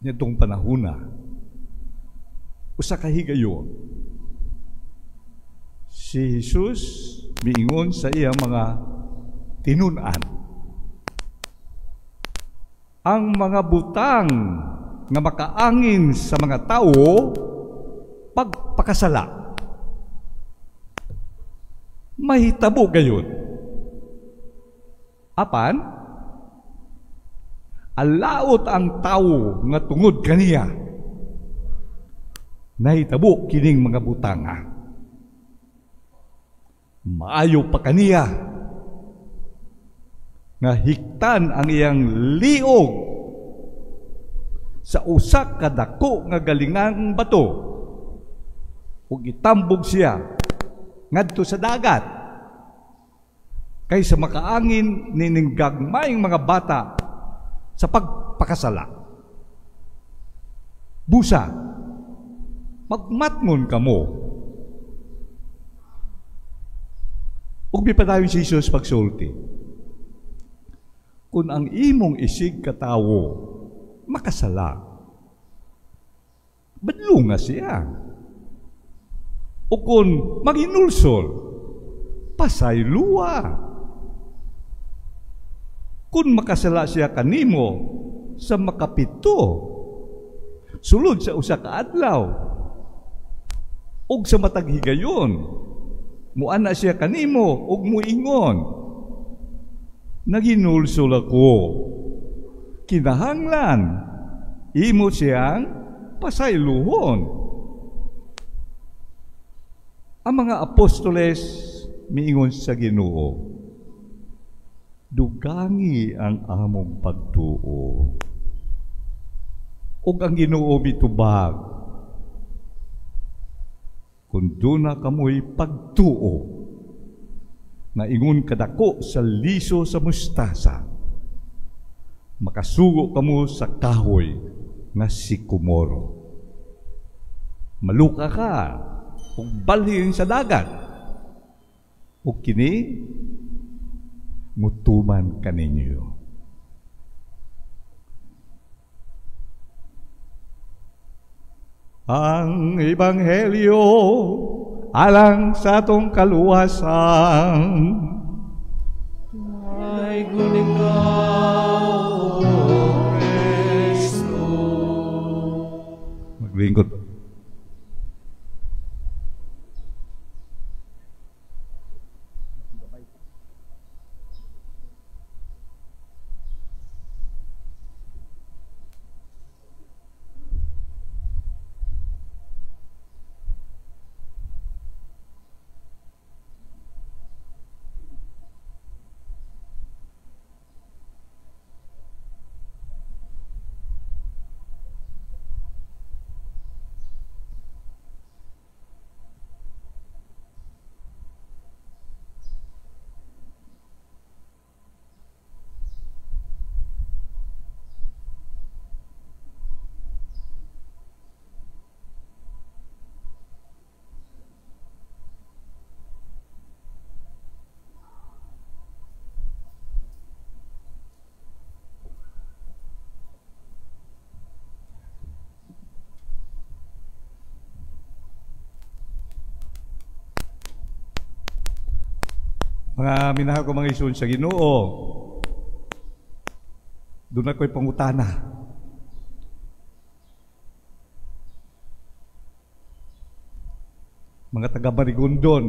nitong panahon na usa ka higayon si Jesus miingon sa iya mga tinun-an, ang mga butang nga makaangin sa mga tao pagpakasala mahitabo gayon. Apan alaot ang tao nga tungod kaniya nahitabo kining mga butanga. Maayo pa kaniya nga hiktan ang iyang liog sa usa ka dako nga galingang bato ug itambog siya ngadto sa dagat kaysa makaangin nining gagmayng mga bata sa pagpakasala. Busa, magmatngon kamo. Ug bipadayon si Jesus pagsulti, kung ang imong isig katawo makasala, badlo nga siya. O kung maginulsol, pasayluwa. Kung makasala siya kanimo sa makapito, sulod sa usa ka adlaw, ug sa matag higayon, muana siya kanimo ug muingon, naginulsol ako. Kinahanglan imo siyang pasayluhon. Ang mga apostoles miingon sa Ginoo, dugangi ang among pagtuo. Ug ang Ginoo mitubag, kung duna kamoy pagtuo, na ingon kadako sa liso sa mustasa, makasugo kamo sa kahoy na sikomoro. Maluka ka, ug balhin sa dagat, ug kini mutuman kaninyo. Ang Ebanghelyo alang sa atong kaluwasan. Ay ikaw, O Kristo. Maglingkod. Mga minahal ko mga isun sa Ginoo, doon ako'y pangutana. Mga taga Marigondon,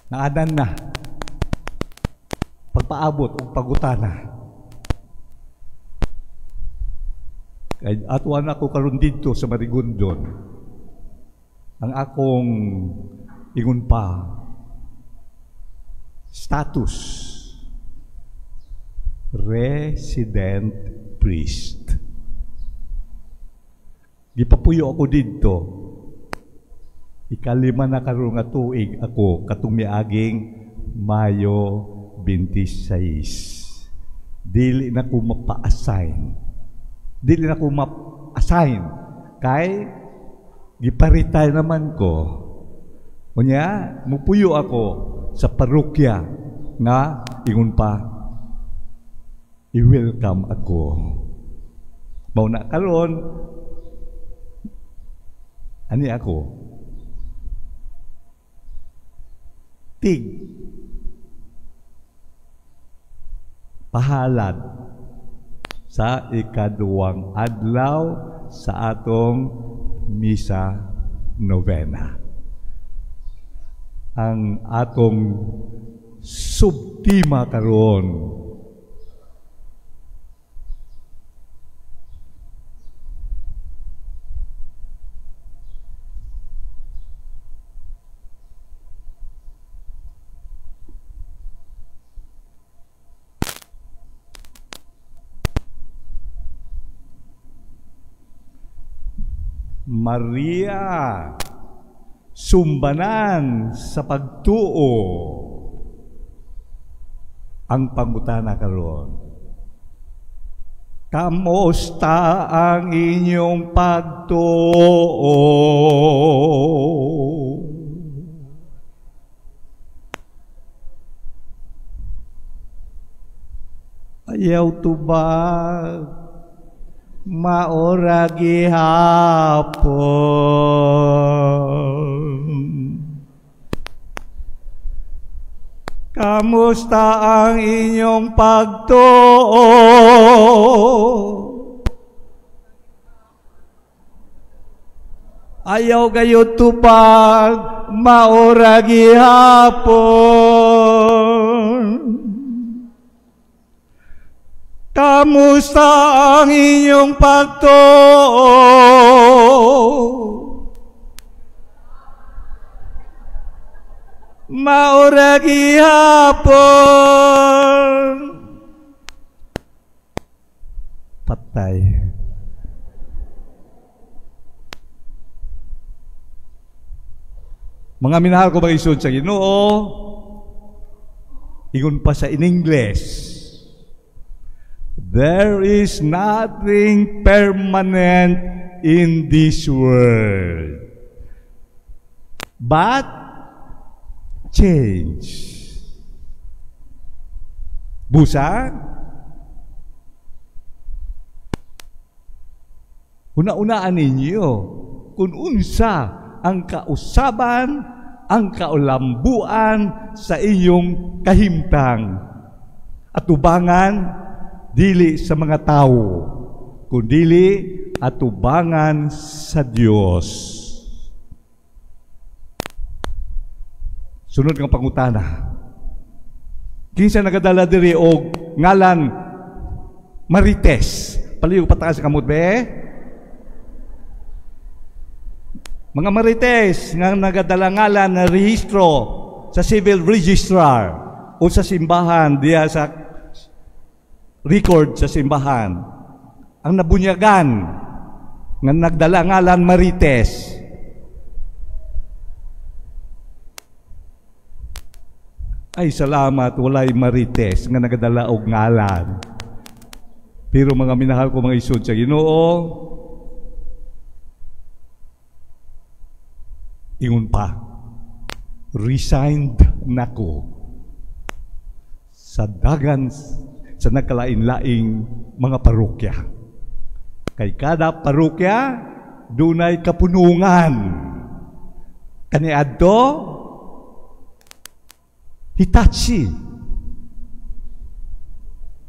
naadan na pagpaabot o pagutana. Kaya atuan ako karon dito sa Marigondon. Ang akong ingon pa status resident priest. Gipapuyo ako dito. Ikalima na karon nga tuig ako katong miaging Mayo 26. Dili na ko mapa-assign. Dili na ko mapa-assign kay giparitay naman ko. Unya, mupuyo ako sa parokya nga ingon pa i-welcome ako. Mauna karon, ani ako, tig pahalad sa ikaduwang adlaw sa atong misa novena. Ang atong subtima karon Maria, sumbanan sa pagtuo. Ang pangutana karon, kamusta ang inyong pagtuo? Ayaw tubag, maura gihapon. Kamusta ang inyong pagtuo? Ayaw kayo tupag, maura gihapon. Kamusta ang inyong pagtuo? Maura gihapon. Patay. Mga minahal ko mga isod sa Ginoo, ingon pa sa in English, there is nothing permanent in this world but change. Busa? Una-unaan ninyo kung unsa ang kausaban, ang kaulambuan sa iyong kahimtang at tubangan dili sa mga tao, kundili atubangan sa Dios. Sunod ng pangutana, kinsa nagadala diri og ngalan Marites? Paliw pataas sa kamot be. Mga Marites nga nagadala ngalan na rehistro sa civil registrar o sa simbahan diya sa record sa simbahan, ang nabunyagan nga nagdala ngalan Marites, ay salamat, walay Marites nga nagadala og ngalan. Pero mga minahal ko mga isod sa Ginoo, ingon pa, resigned nako sa dagan sa nagkalain-laing mga parokya. Kay kada parokya dunay kapunungan. Kaniadto Hitachi.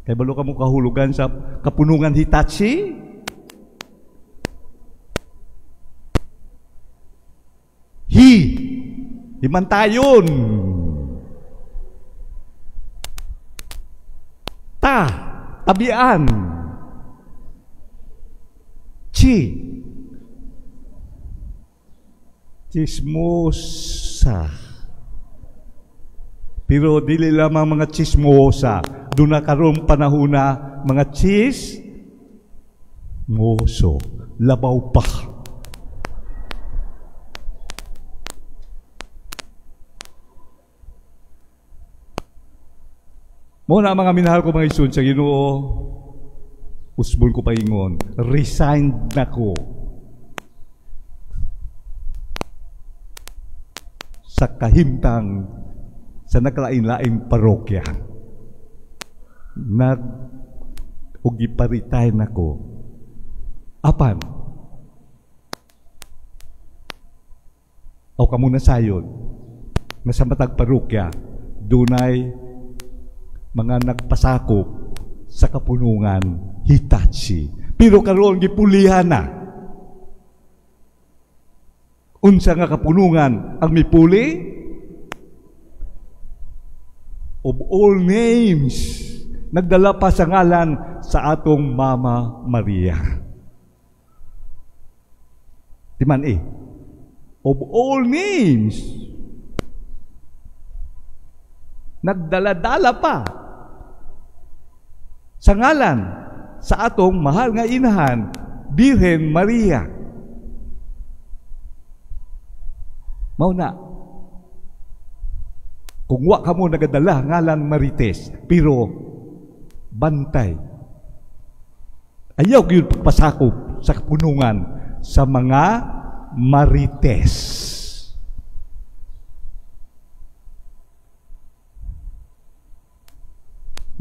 Kay balo ka mo kahulugan sa kapunungan Hitachi? Himantayon. Tabian. Chismosa. Pero dili lamang mga chismosa, doon na karon panahuna mga chismoso, labaw pa. Muna mga minahal ko mga isod sa Ginoo, usbol ko paingon, resigned na ko sa kahimtang sa nagkalain-laing parokya. ug giparitay nako. Apan? O kamo na sayon nga sa matag parokya dunay mga nagpasakop sa kapunungan Hitachi. Pero karon gipulihan na. Unsa nga kapunungan ang mipuli? Of all names, nagdala pa sa ngalan sa atong Mama Maria. Timan of all names, nagdala-dala pa sa ngalan sa atong mahal nga inahan, Birhen Maria. Mao na, kung wa ka mo nagadala ngalan Marites, pero bantay. Ayaw yun pagpasakop sa kapunungan sa mga Marites.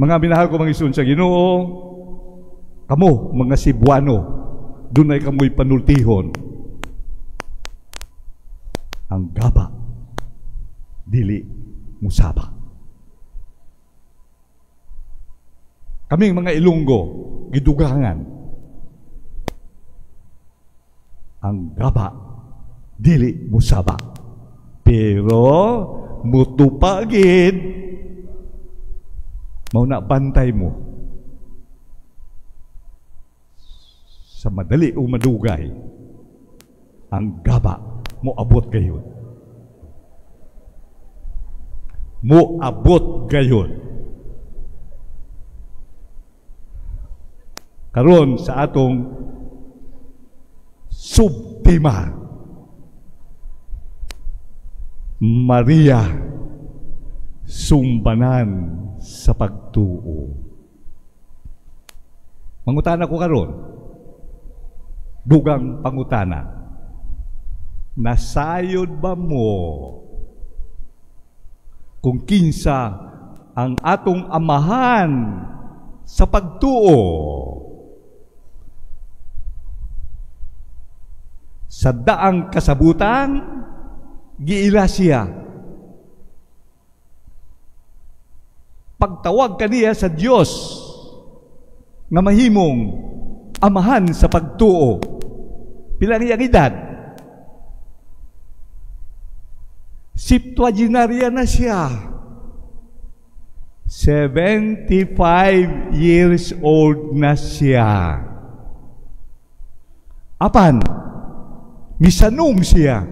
Mga minahal ko mga isun sa Ginoo, kamo mga Cebuano, dunay kamoy panultihon. Ang gaba dili musaba. Kaming mga Ilonggo gidugangan. Ang gaba dili musaba. Pero mutupagid mao na bantay mo sa madali o madugay. Ang gaba mo abot gayon. Mo abot gayon. Karon sa atong subtema, Maria sumbanan sa pagtuo. Mangutana ko karon, dugang pangutana, nasayod ba mo kung kinsa ang atong amahan sa pagtuo? Sa daang kasabutan, giila siya. Pagtawag kaniya sa Dios nga mahimong amahan sa pagtuo, pilang iyang edad? Septuagenarya na siya. 75 years old na siya. Apan, misanong siya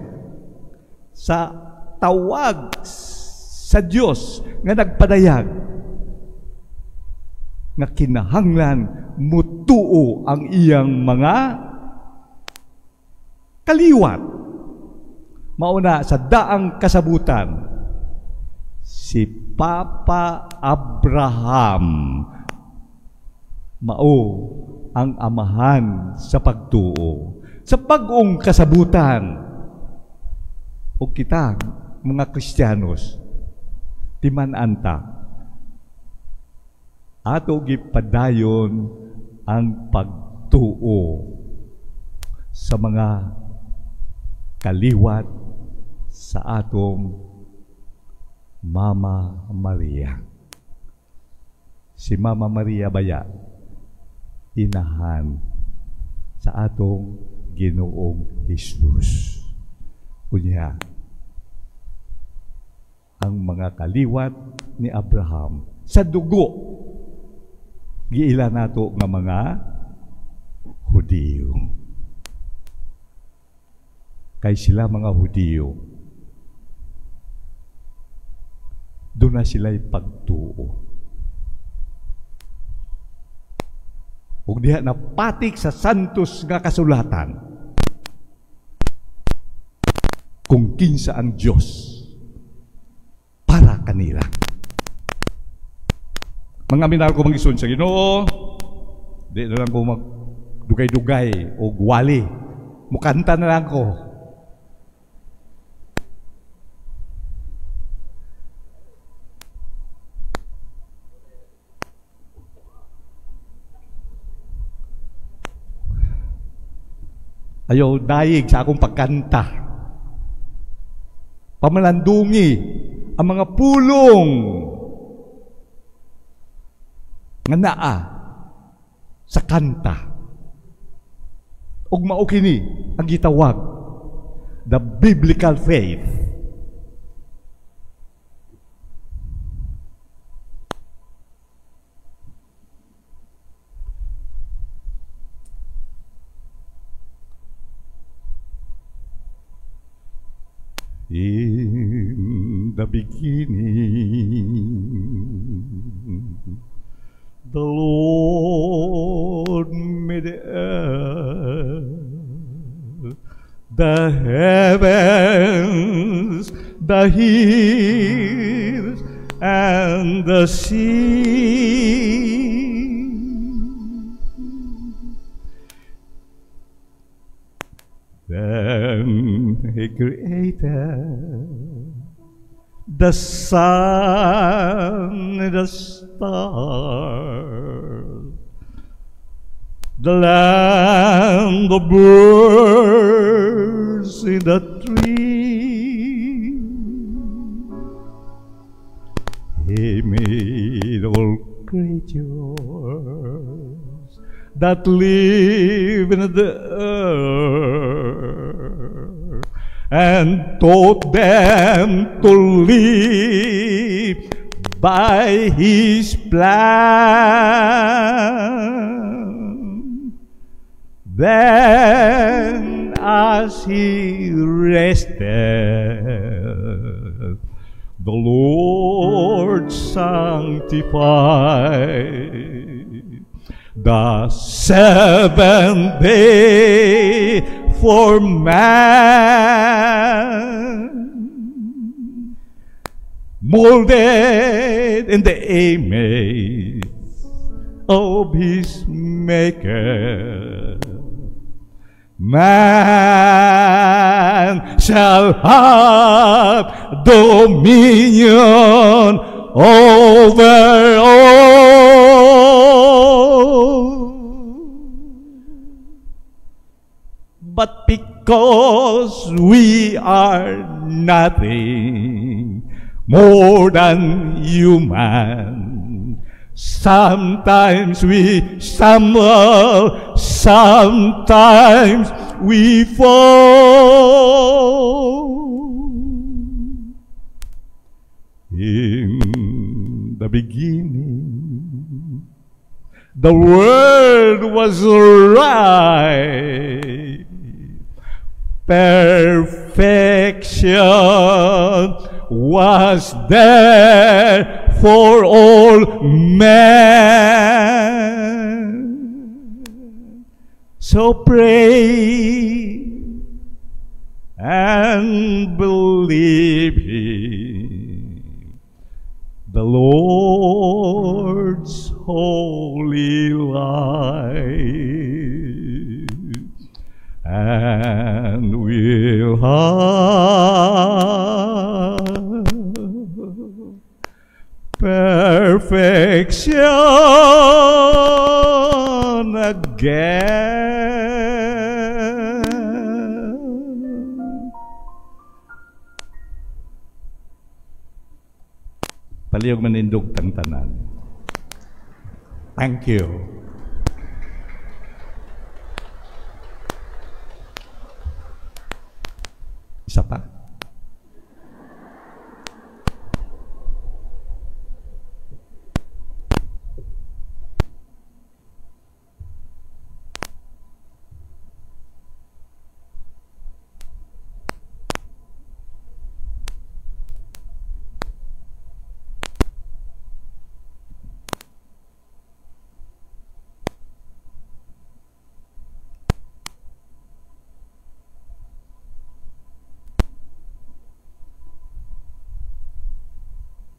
sa tawag sa Dios nga nagpadayag nga kinahanglan mutuo ang iyang mga kaliwat. Mauna sa daang kasabutan, si Papa Abraham mao ang amahan sa pagtuo. Sa bag-ong kasabutan, o kita mga Kristiyanos, timan-anta, ato gipadayon ang pagtuo sa mga kaliwat sa atong Mama Maria. Si Mama Maria baya inahan sa atong Ginoong Hesus. Unya, ang mga kaliwat ni Abraham sa dugo giila nato nga mga Hudiyo. Kay sila mga Hudiyo, doon na sila'y pagtuo. Ug diha na patik sa santos nga kasulatan kung kinsa ang Dios para kanila. Mga minahal ko mag-isun sa Ginoo, di na lang ko magdugay-dugay o wali. Mukanta na lang ko. Ayaw daig sa akong pagkanta. Pamalandungi ang mga pulong nga naa sa kanta. Ug mao kini ang gitawag the biblical faith. In the beginning, the Lord made the earth, the heavens, the hills, and the sea. Then He created the sun and the stars, the land, the birds in the trees. He made all creatures that live in the earth, and taught them to live by His plan. Then as He rested, the Lord sanctified the seventh day for man, molded in the image of His Maker. Man shall have dominion over all. But because we are nothing more than human, sometimes we stumble, sometimes we fall. In the beginning, the Word was right. Perfection was there for all men. So pray and believe Him, the Lord's holy light, and we'll have perfection again. Palihog manindog tang tanan. Thank you. Isa pa?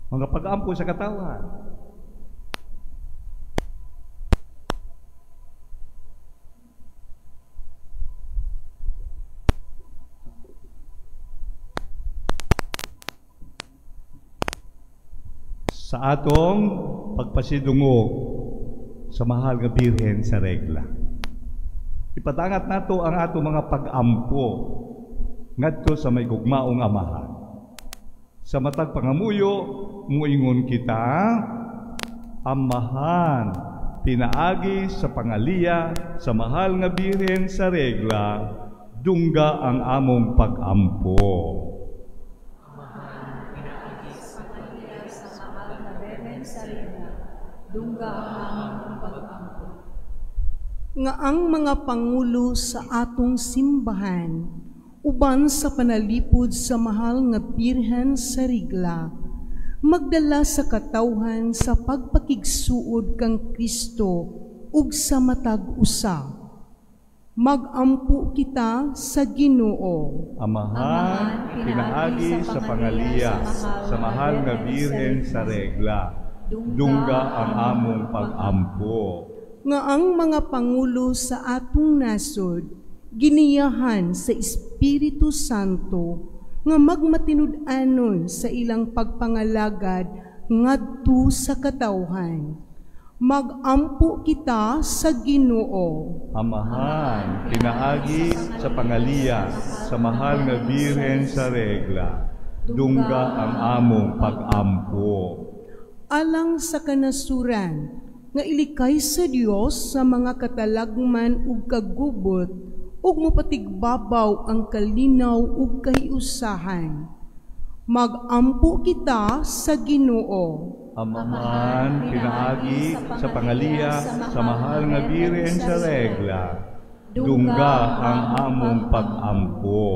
Mga pag-ampo sa katawan. Sa atong pagpasidungog sa mahal nga birhen sa regla. Ipatangat nato ang ato mga pag-ampo ngadto sa may gugmaong amahan. Sa matag pangamuyo, muingon kita, Amahan, pinaagi sa pangaliya sa mahal nga Birhen sa regla, dungga ang among pag-ampo. Amahan, pinaagi sa pangaliya sa mahal nga Birhen sa regla, dungga ang among pag-ampo. Nga ang mga pangulo sa atong simbahan, uban sa panalipod sa mahal nga Birhen sa regla, magdala sa katawhan sa pagpakigsuod kang Kristo ug sa matag usa. Magampo kita sa Ginoo. Amahan, pinaagi sa pangaliya sa mahal nga Birhen sa regla, dungga ang among pag-ampo. Nga ang mga pangulo sa atong nasod, giniyahan sa Espiritu Santo, nga magmatinud-anon sa ilang pagpangalagad ngadto sa katawhan. Magampo kita sa Ginoo. Amahan, pinaagi sa pangaliya sa mahal nga Birhen sa regla, dungga ang among pag-ampo. Alang sa kanasuran, nga ilikay sa Dios sa mga katalagman ug kagubot, ug mapatigbabaw ang kalinaw ug kahiusahan. Magampo kita sa Ginoo. Amahan, pinaagi sa pangaliya sa mahal nga Birhen sa regla, dungga ang among pag-ampo.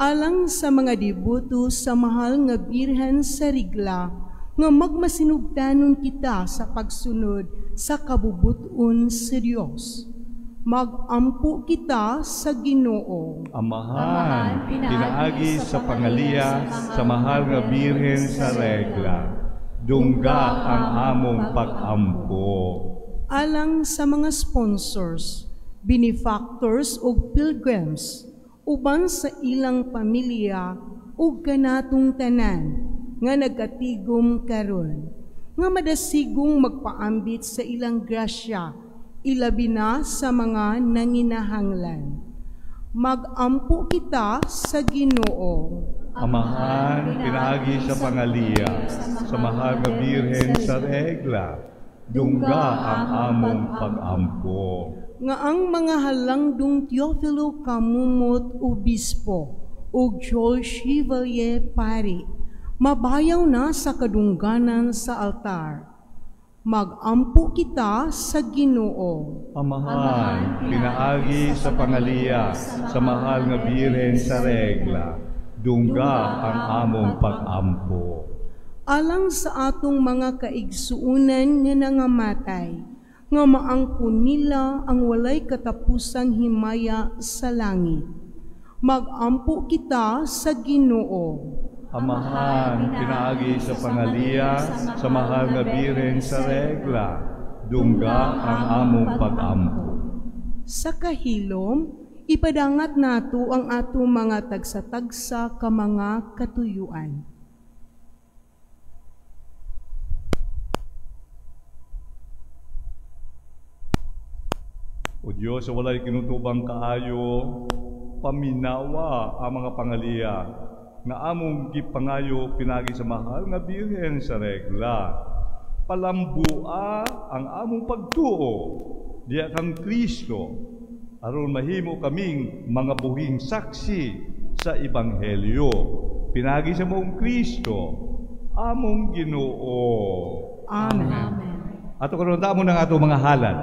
Alang sa mga deboto sa mahal nga Birhen sa regla, nga magmasinugdanon kita sa pagsunod sa kabubuton sa Dios. Magampo kita sa Ginoo. Amahan, pinaagi sa pangaliya sa mahal nga Birhen sa regla, dungga ang among pag-ampo. Alang sa mga sponsors, benefactors ug pilgrims, uban sa ilang pamilya ug kanatong tanan nga nagatigom karon, nga madasigong magpaambit sa ilang grasya, ilabi na sa mga nanginahanglan. Magampo kita sa Ginoo. Amahan, pinaagi sa pangaliya sa mahal nga Birhen sa regla, dungga ang among pag-ampo. Nga ang mga halangdong Teofilo Kamumot Obispo ug Joel Chevalier Pari, mabayaw na sa kadungganan sa altar. Magampo kita sa Ginoo. Amahan, pinaagi sa pangaliya sa mahal nga Birhen sa regla, dungga ang among pag-ampo. Alang sa atong mga kaigsuunan nga nangamatay, nga maangkon nila ang walay katapusang himaya sa langit. Magampo kita sa Ginoo. Amahan, pinaagi sa pangaliya sa mahal nga Birhen sa regla, dungga ang among pag-ampo. Sa kahilom, ipadangat nato ang ato mga tagsa-tagsa ka mga katuyuan. O Diyos, sa walay kinutubang kaayo, paminawa ang mga pangaliya nga among gipangayo pinagi sa mahal nga Birhen sa regla. Palambua ang among pagtuo diya kang Kristo, aron mahimo kaming mga buhing saksi sa Ebanghelyo. Pinagi sa mong Kristo, among Ginoo. Amen. Ato karon ta mo ng ato mga halad.